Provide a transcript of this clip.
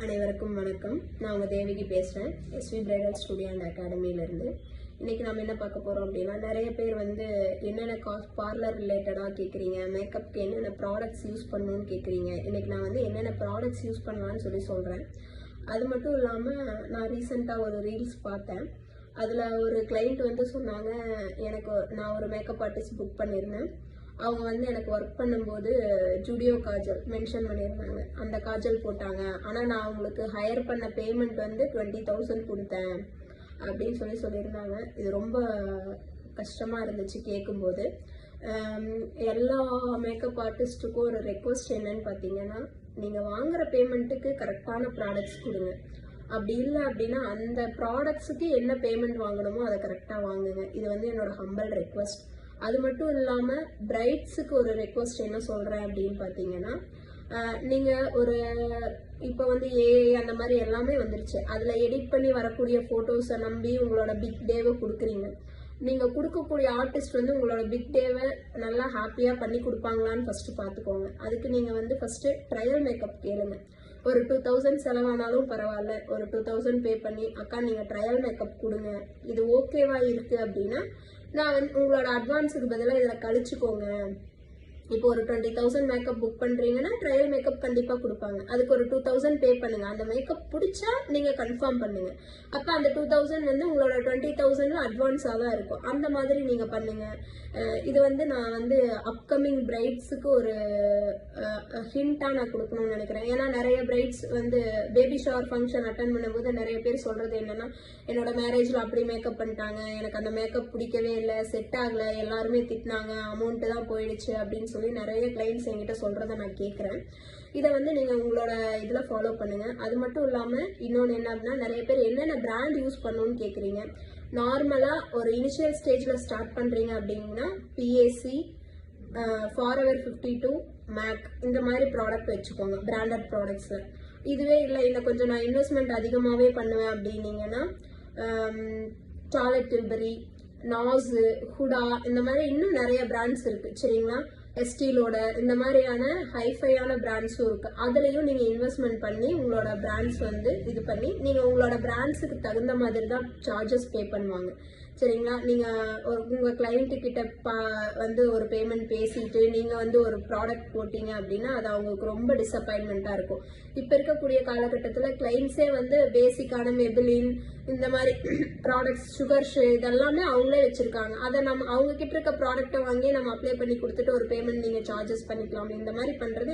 அனைவருக்கும் வணக்கம். நான் உங்கள் தேவிக்கு பேசுகிறேன், எஸ்வி பிரைடல் ஸ்டுடியோ அண்ட் அகாடமியிலேருந்து. இன்றைக்கி நம்ம என்ன பார்க்க போகிறோம் அப்படின்னா, நிறைய பேர் வந்து என்னென்ன பார்லர் ரிலேட்டடாக கேட்குறீங்க, மேக்கப்புக்கு என்னென்ன ப்ராடக்ட்ஸ் யூஸ் பண்ணணும்னு கேட்குறீங்க. இன்றைக்கி நான் வந்து என்னென்ன ப்ராடக்ட்ஸ் யூஸ் பண்ணலான்னு சொல்கிறேன். அது மட்டும் இல்லாமல் நான் ரீசெண்டாக ஒரு ரீல்ஸ் பார்த்தேன். அதில் ஒரு கிளைண்ட் வந்து சொன்னாங்க, நான் ஒரு மேக்கப் ஆர்டிஸ்ட் புக் பண்ணியிருந்தேன். அவங்க வந்து எனக்கு ஒர்க் பண்ணும்போது ஜூடியோ காஜல் மென்ஷன் பண்ணியிருந்தாங்க. அந்த காஜல் போட்டாங்க, ஆனால் நான் அவங்களுக்கு ஹையர் பண்ண பேமெண்ட் வந்து 20,000 கொடுத்தேன் அப்படின்னு சொல்லியிருந்தாங்க. இது ரொம்ப கஷ்டமாக இருந்துச்சு கேட்கும்போது. எல்லா மேக்கப் ஆர்டிஸ்ட்டுக்கும் ஒரு ரெக்வஸ்ட் என்னன்னு பார்த்தீங்கன்னா, நீங்கள் வாங்குகிற பேமெண்ட்டுக்கு கரெக்டான ப்ராடக்ட்ஸ் கொடுங்க. அப்படி இல்லை அப்படின்னா அந்த ப்ராடக்ட்ஸுக்கு என்ன பேமெண்ட் வாங்கணுமோ அதை கரெக்டாக வாங்குங்க. இது வந்து என்னோட ஹம்பல் ரெக்வஸ்ட். அது மட்டும் இல்லாமல் பிரைட்ஸுக்கு ஒரு ரெக்வஸ்ட் என்ன சொல்கிறேன் அப்படின்னு பார்த்தீங்கன்னா, நீங்கள் இப்போ வந்து ஏஐ அந்த மாதிரி எல்லாமே வந்துருச்சு. அதில் எடிட் பண்ணி வரக்கூடிய ஃபோட்டோஸை நம்பி உங்களோட பிக் டேவை கொடுக்குறீங்க. நீங்கள் கொடுக்கக்கூடிய ஆர்டிஸ்ட் வந்து உங்களோட பிக் டேவை நல்லா ஹாப்பியாக பண்ணி கொடுப்பாங்களான்னு ஃபஸ்ட்டு பார்த்துக்கோங்க. அதுக்கு நீங்கள் வந்து ஃபஸ்ட்டு ட்ரையல் மேக்கப் கேளுங்க. ஒரு 2000 செலவானாலும் பரவாயில்ல, ஒரு 2000 பே பண்ணி அக்கா நீங்கள் ட்ரையல் மேக்கப் கொடுங்க, இது ஓகேவா இருக்குது அப்படின்னா நான் வந்து உங்களோட அட்வான்ஸுக்கு பதிலாக இதில் கழிச்சுக்கோங்க. இப்போ ஒரு 20,000 மேக்கப் புக் பண்ணுறீங்கன்னா ட்ரையல் மேக்கப் கண்டிப்பாக கொடுப்பாங்க. அதுக்கு ஒரு 2000 பே பண்ணுங்க. அந்த மேக்கப் பிடிச்சா நீங்கள் கன்ஃபார்ம் பண்ணுங்க. அப்போ அந்த 2000 வந்து உங்களோட 20,000 அட்வான்ஸாக தான் இருக்கும். அந்த மாதிரி நீங்கள் பண்ணுங்க. இது வந்து நான் வந்து அப்கமிங் பிரைட்ஸுக்கு ஒரு ஹிண்டாக நான் கொடுக்கணும்னு நினைக்கிறேன். ஏன்னா நிறைய பிரைட்ஸ் வந்து பேபி ஷவர் ஃபங்க்ஷன் அட்டன் பண்ணும்போது நிறைய பேர் சொல்கிறது என்னன்னா, என்னோட மேரேஜில் அப்படி மேக்கப் பண்ணிட்டாங்க, எனக்கு அந்த மேக்கப் பிடிக்கவே இல்லை, செட் ஆகலை, எல்லாருமே திட்டினாங்க, அமௌண்ட்டு தான் போயிடுச்சு அப்படின்னு சொல்லி நிறைய கிளைண்ட்ஸ் என்கிட்ட சொல்கிறத நான் கேட்குறேன். இதை வந்து நீங்கள் உங்களோட இதில் ஃபாலோ பண்ணுங்கள். அது மட்டும் இல்லாமல் இன்னொன்று என்ன அப்படின்னா, நிறைய பேர் என்னென்ன பிராண்ட் யூஸ் பண்ணணும்னு கேட்குறீங்க. நார்மலாக ஒரு இனிஷியல் ஸ்டேஜில் ஸ்டார்ட் பண்ணுறீங்க அப்படின்னா பிஏசி, ஃபாரெவர் 52, மேக் இந்த மாதிரி ப்ராடக்ட் வச்சுக்கோங்க பிராண்டட் ப்ராடக்ட்ஸில். இதுவே இல்லை கொஞ்சம் நான் இன்வெஸ்ட்மெண்ட் அதிகமாகவே பண்ணுவேன் அப்படின்னீங்கன்னா சார்லட் டில்பரி, நாஸு, ஹுடா இந்த மாதிரி இன்னும் நிறைய பிராண்ட்ஸ் இருக்குது சரிங்களா. எஸ்டீலோட இந்த மாதிரியான ஹைஃபையான பிராண்ட்ஸும் இருக்குது. அதுலேயும் நீங்கள் இன்வெஸ்ட்மெண்ட் பண்ணி உங்களோட பிராண்ட்ஸ் வந்து இது பண்ணி நீங்கள் உங்களோட பிராண்ட்ஸுக்கு தகுந்த மாதிரி தான் சார்ஜஸ் பே பண்ணுவாங்க சரிங்களா. நீங்கள் உங்கள் கிளைண்ட்டுக்கிட்ட வந்து ஒரு பேமெண்ட் பேசிட்டு நீங்கள் வந்து ஒரு ப்ராடக்ட் போட்டிங்க அப்படின்னா அது அவங்களுக்கு ரொம்ப டிசப்பாயின்மெண்ட்டாக இருக்கும். இப்போ இருக்கக்கூடிய காலகட்டத்தில் கிளைண்ட்ஸே வந்து பேசிக்கான மெபிலின் இந்த மாதிரி ப்ராடக்ட்ஸ், சுகர்ஷு இதெல்லாமே அவங்களே வச்சுருக்காங்க. அதை அவங்க கிட்ட இருக்க ப்ராடக்டை வாங்கி நம்ம அப்ளை பண்ணி கொடுத்துட்டு ஒரு பேமெண்ட் நீங்கள் சார்ஜஸ் பண்ணிக்கலாம். இந்த மாதிரி பண்ணுறது